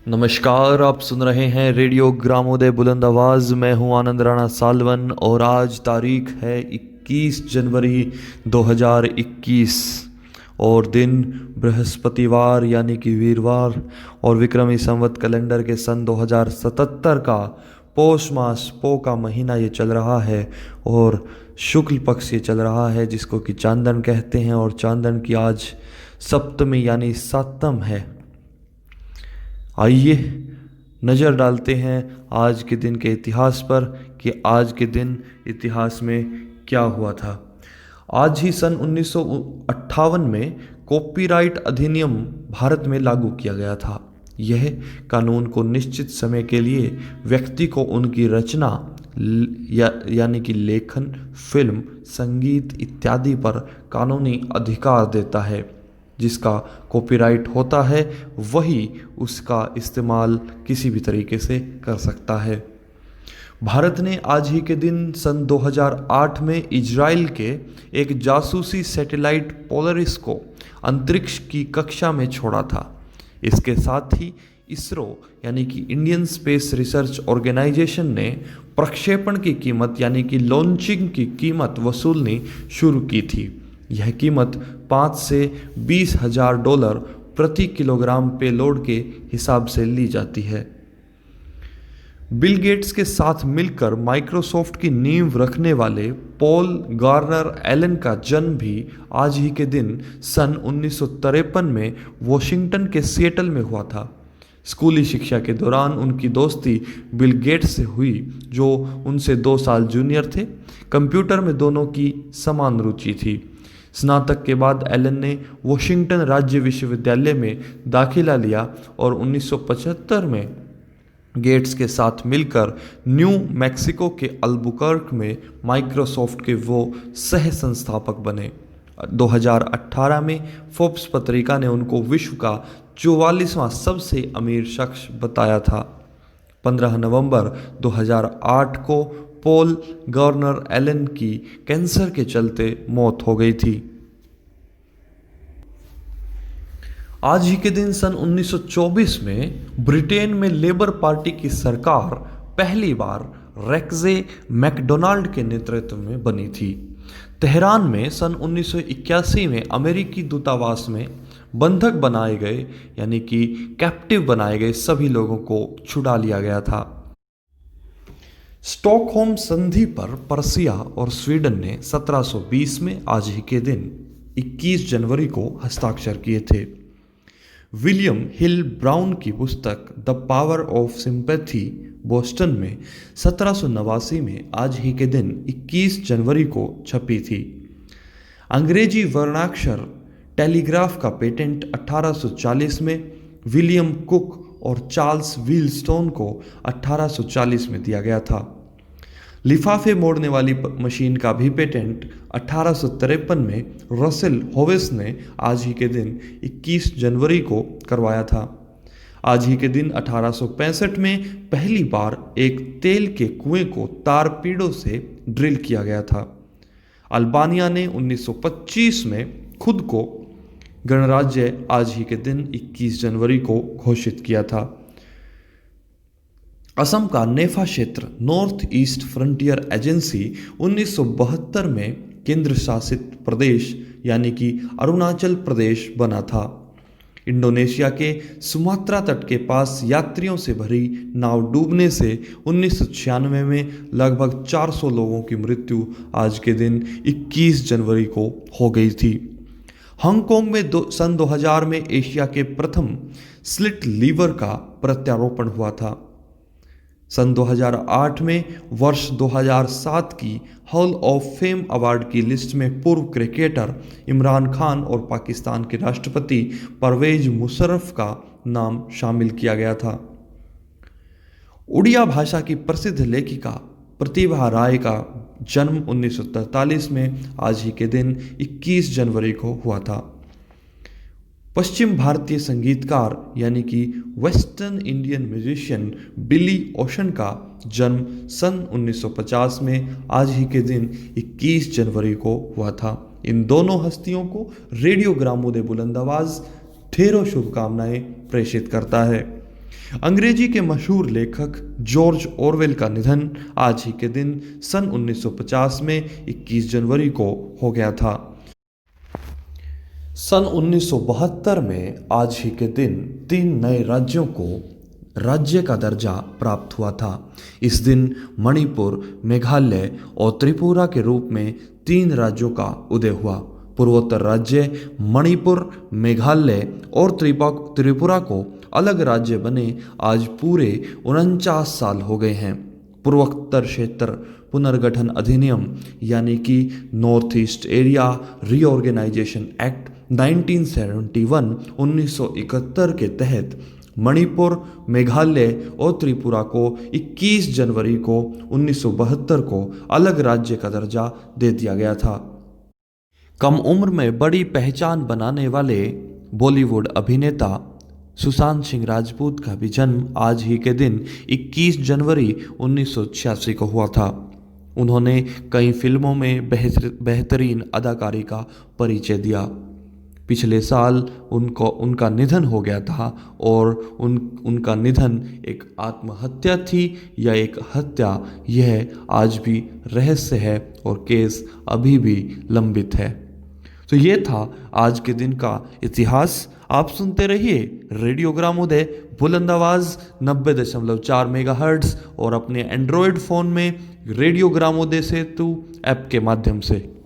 नमस्कार, आप सुन रहे हैं रेडियो ग्रामोदय बुलंद आवाज़। मैं हूं आनंद राणा सालवन और आज तारीख है 21 जनवरी 2021 और दिन बृहस्पतिवार यानी कि वीरवार और विक्रमी संवत कैलेंडर के सन 2077 का पौष मास पौ का महीना ये चल रहा है और शुक्ल पक्ष ये चल रहा है जिसको कि चांदन कहते हैं और चांदन की आज सप्तमी यानी सातम है। आइए नज़र डालते हैं आज के दिन के इतिहास पर कि आज के दिन इतिहास में क्या हुआ था। आज ही सन 1958 में कॉपीराइट अधिनियम भारत में लागू किया गया था। यह कानून को निश्चित समय के लिए व्यक्ति को उनकी रचना यानी कि लेखन, फिल्म, संगीत इत्यादि पर कानूनी अधिकार देता है। जिसका कॉपीराइट होता है वही उसका इस्तेमाल किसी भी तरीके से कर सकता है। भारत ने आज ही के दिन सन 2008 में इजराइल के एक जासूसी सैटेलाइट पोलरिस को अंतरिक्ष की कक्षा में छोड़ा था। इसके साथ ही इसरो यानी कि इंडियन स्पेस रिसर्च ऑर्गेनाइजेशन ने प्रक्षेपण की कीमत यानी कि लॉन्चिंग की कीमत वसूलनी शुरू की थी। यह कीमत 5 से 20,000 डॉलर प्रति किलोग्राम पेलोड के हिसाब से ली जाती है। बिल गेट्स के साथ मिलकर माइक्रोसॉफ्ट की नींव रखने वाले पॉल गार्नर एलन का जन्म भी आज ही के दिन सन 1953 में वॉशिंगटन के सिएटल में हुआ था। स्कूली शिक्षा के दौरान उनकी दोस्ती बिल गेट्स से हुई जो उनसे 2 साल जूनियर थे। कंप्यूटर में दोनों की समान रुचि थी। स्नातक के बाद एलन ने वॉशिंगटन राज्य विश्वविद्यालय में दाखिला लिया और 1975 में गेट्स के साथ मिलकर न्यू मैक्सिको के अल्बुकर्क में माइक्रोसॉफ्ट के वो सह संस्थापक बने। 2018 में फोर्ब्स पत्रिका ने उनको विश्व का 44वां सबसे अमीर शख्स बताया था। 15 नवंबर 2008 को पॉल गार्नर एलन की कैंसर के चलते मौत हो गई थी। आज ही के दिन सन 1924 में ब्रिटेन में लेबर पार्टी की सरकार पहली बार रेक्जे मैकडोनाल्ड के नेतृत्व में बनी थी। तेहरान में सन 1981 में अमेरिकी दूतावास में बंधक बनाए गए यानी कि कैप्टिव बनाए गए सभी लोगों को छुड़ा लिया गया था। स्टॉकहोम संधि पर पर्सिया और स्वीडन ने 1720 में आज ही के दिन 21 जनवरी को हस्ताक्षर किए थे। विलियम हिल ब्राउन की पुस्तक the power of sympathy Boston में 1789 में आज ही के दिन 21 जनवरी को छपी थी। अंग्रेजी वर्णाक्षर टेलीग्राफ का पेटेंट 1840 में विलियम कुक और चार्ल्स व्हीलस्टोन को 1840 में दिया गया था। लिफाफे मोड़ने वाली मशीन का भी पेटेंट 1853 में रसेल होवेस ने आज ही के दिन 21 जनवरी को करवाया था। आज ही के दिन 1865 में पहली बार एक तेल के कुएं को तारपीड़ों से ड्रिल किया गया था। अल्बानिया ने 1925 में खुद को गणराज्य आज ही के दिन 21 जनवरी को घोषित किया था। असम का नेफा क्षेत्र नॉर्थ ईस्ट फ्रंटियर एजेंसी 1972 में केंद्र शासित प्रदेश यानी कि अरुणाचल प्रदेश बना था। इंडोनेशिया के सुमात्रा तट के पास यात्रियों से भरी नाव डूबने से 1996 में लगभग 400 लोगों की मृत्यु आज के दिन 21 जनवरी को हो गई थी। हांगकांग में सन 2000 में एशिया के प्रथम स्लिट लीवर का प्रत्यारोपण हुआ था। सन 2008 में वर्ष 2007 की हॉल ऑफ फेम अवार्ड की लिस्ट में पूर्व क्रिकेटर इमरान खान और पाकिस्तान के राष्ट्रपति परवेज मुशर्रफ का नाम शामिल किया गया था। उड़िया भाषा की प्रसिद्ध लेखिका प्रतिभा राय का जन्म 1943 में आज ही के दिन 21 जनवरी को हुआ था। पश्चिम भारतीय संगीतकार यानी कि वेस्टर्न इंडियन म्यूजिशियन बिली ओशन का जन्म सन 1950 में आज ही के दिन 21 जनवरी को हुआ था। इन दोनों हस्तियों को रेडियो ग्रामोदय बुलंद आवाज ढेरों शुभकामनाएं प्रेषित करता है। अंग्रेजी के मशहूर लेखक जॉर्ज ऑरवेल का निधन आज ही के दिन सन 1950 में 21 जनवरी को हो गया था। सन 1972 में आज ही के दिन 3 नए राज्यों को राज्य का दर्जा प्राप्त हुआ था। इस दिन मणिपुर, मेघालय और त्रिपुरा के रूप में 3 राज्यों का उदय हुआ। पूर्वोत्तर राज्य मणिपुर, मेघालय और त्रिपुरा को अलग राज्य बने आज पूरे 49 साल हो गए हैं। पूर्वोत्तर क्षेत्र पुनर्गठन अधिनियम यानी कि North East Area Reorganisation Act 1971 के तहत मणिपुर, मेघालय और त्रिपुरा को 21 जनवरी को 1972 को अलग राज्य का दर्जा दे दिया गया था। कम उम्र में बड़ी पहचान बनाने वाले बॉलीवुड अभिनेता सुशांत सिंह राजपूत का भी जन्म आज ही के दिन 21 जनवरी 1986 को हुआ था। उन्होंने कई फिल्मों में बेहतरीन अदाकारी का परिचय दिया। पिछले साल उनका निधन हो गया था और उनका निधन एक आत्महत्या थी या एक हत्या, यह आज भी रहस्य है और केस अभी भी लंबित है। तो ये था आज के दिन का इतिहास। आप सुनते रहिए रेडियो ग्रामोदय बुलंद आवाज़ 90.4 मेगाहर्ट्ज़ और अपने एंड्रॉयड फ़ोन में रेडियो ग्रामोदय सेतु ऐप के माध्यम से।